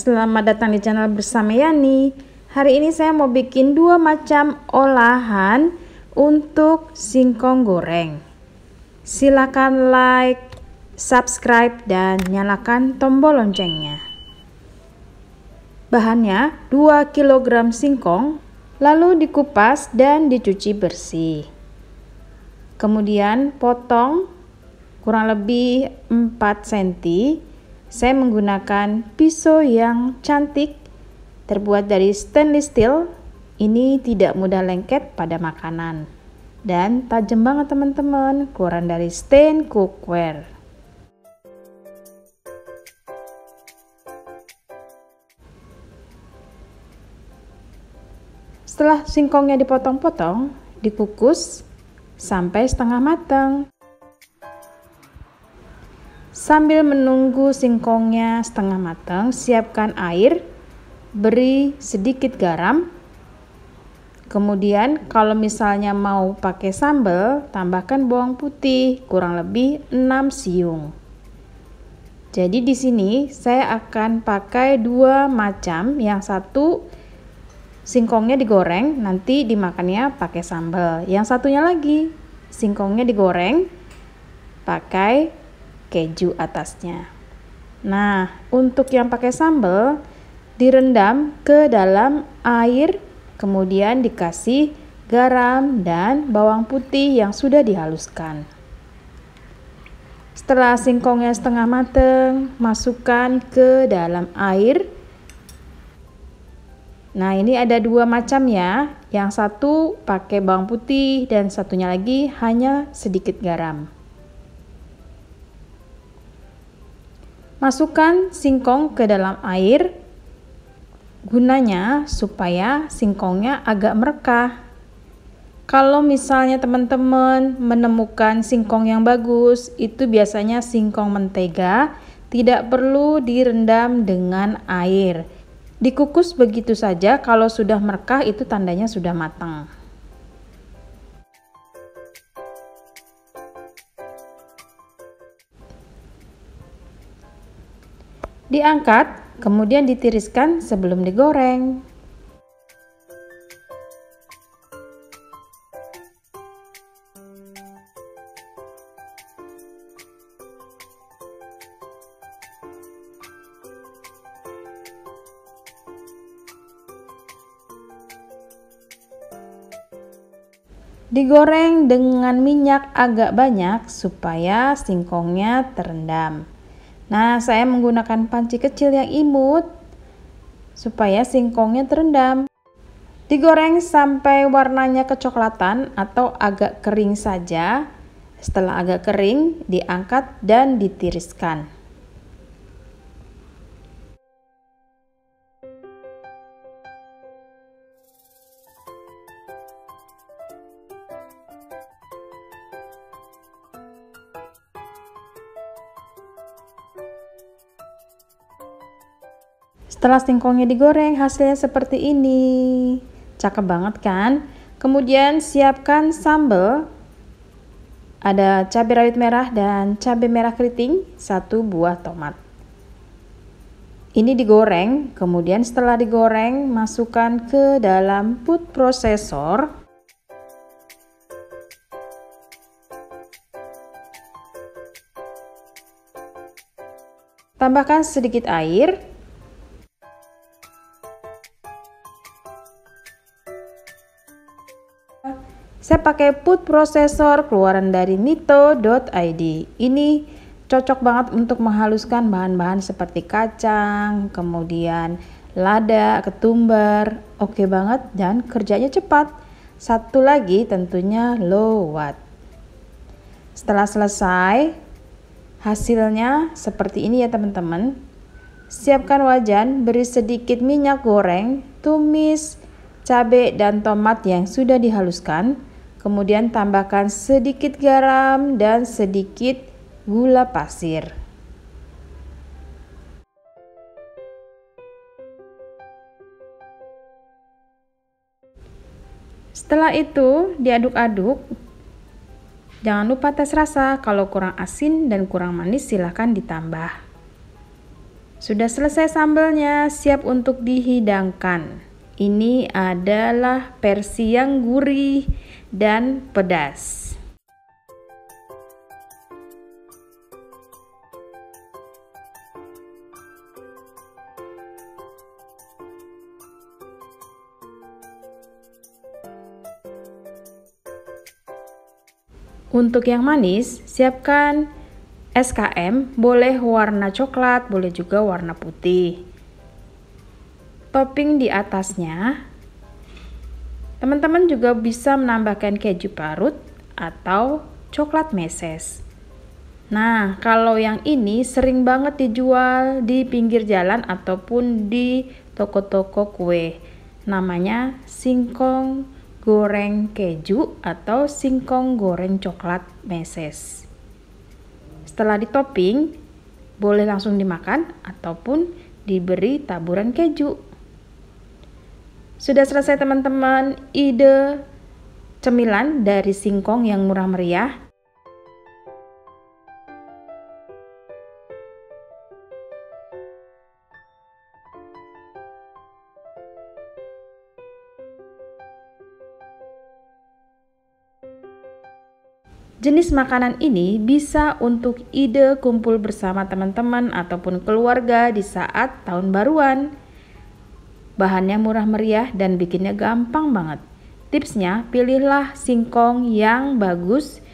selamat datang di channel bersama Yani. Hari ini saya mau bikin dua macam olahan untuk singkong goreng. Silakan like, subscribe, dan nyalakan tombol loncengnya. Bahannya 2 kg singkong, lalu dikupas dan dicuci bersih. Kemudian potong kurang lebih 4 cm. Saya menggunakan pisau yang cantik terbuat dari stainless steel. Ini tidak mudah lengket pada makanan dan tajam banget teman-teman, keluaran dari stain cookware. Setelah singkongnya dipotong-potong, dikukus sampai setengah matang. Sambil menunggu singkongnya setengah matang, siapkan air, beri sedikit garam. Kemudian kalau misalnya mau pakai sambal, tambahkan bawang putih kurang lebih 6 siung. Jadi di sini saya akan pakai dua macam, yang satu singkongnya digoreng, nanti dimakannya pakai sambal. Yang satunya lagi singkongnya digoreng pakai keju atasnya. Nah, untuk yang pakai sambal direndam ke dalam air, kemudian dikasih garam dan bawang putih yang sudah dihaluskan. Setelah singkongnya setengah matang, masukkan ke dalam air. Nah, ini ada dua macam ya. Yang satu pakai bawang putih dan satunya lagi hanya sedikit garam. Masukkan singkong ke dalam air, gunanya supaya singkongnya agak merekah. Kalau misalnya teman-teman menemukan singkong yang bagus, itu biasanya singkong mentega, tidak perlu direndam dengan air. Dikukus begitu saja, kalau sudah merekah itu tandanya sudah matang. Diangkat, kemudian ditiriskan sebelum digoreng. Digoreng dengan minyak agak banyak supaya singkongnya terendam. Nah, saya menggunakan panci kecil yang imut supaya singkongnya terendam. Digoreng sampai warnanya kecoklatan atau agak kering saja. Setelah agak kering, diangkat dan ditiriskan. Setelah singkongnya digoreng, hasilnya seperti ini. Cakep banget kan? Kemudian siapkan sambal. Ada cabai rawit merah dan cabai merah keriting, 1 buah tomat. Ini digoreng, kemudian setelah digoreng, masukkan ke dalam food processor. Tambahkan sedikit air. Saya pakai food processor keluaran dari nito.id. Ini cocok banget untuk menghaluskan bahan-bahan seperti kacang, kemudian lada, ketumbar. Oke banget dan kerjanya cepat. Satu lagi tentunya low watt. Setelah selesai, hasilnya seperti ini ya teman-teman. Siapkan wajan, beri sedikit minyak goreng, tumis cabai dan tomat yang sudah dihaluskan. Kemudian tambahkan sedikit garam dan sedikit gula pasir. Setelah itu diaduk-aduk. Jangan lupa tes rasa, kalau kurang asin dan kurang manis silahkan ditambah. Sudah selesai sambelnya, siap untuk dihidangkan. Ini adalah versi yang gurih dan pedas. Untuk yang manis, siapkan SKM, boleh warna coklat, boleh juga warna putih. Topping di atasnya, teman-teman juga bisa menambahkan keju parut atau coklat meses. Nah, kalau yang ini sering banget dijual di pinggir jalan ataupun di toko-toko kue. Namanya singkong goreng keju atau singkong goreng coklat meses. Setelah ditopping, boleh langsung dimakan ataupun diberi taburan keju. Sudah selesai teman-teman, ide cemilan dari singkong yang murah meriah. Jenis makanan ini bisa untuk ide kumpul bersama teman-teman ataupun keluarga di saat tahun baruan. Bahannya murah meriah dan bikinnya gampang banget. Tipsnya, pilihlah singkong yang bagus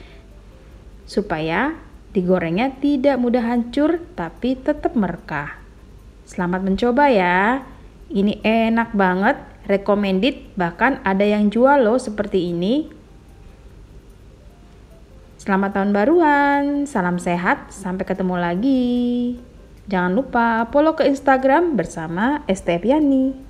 supaya digorengnya tidak mudah hancur tapi tetap merekah. Selamat mencoba ya. Ini enak banget, recommended, bahkan ada yang jual loh seperti ini. Selamat tahun baruan, salam sehat, sampai ketemu lagi. Jangan lupa follow ke Instagram bersama Esteviani.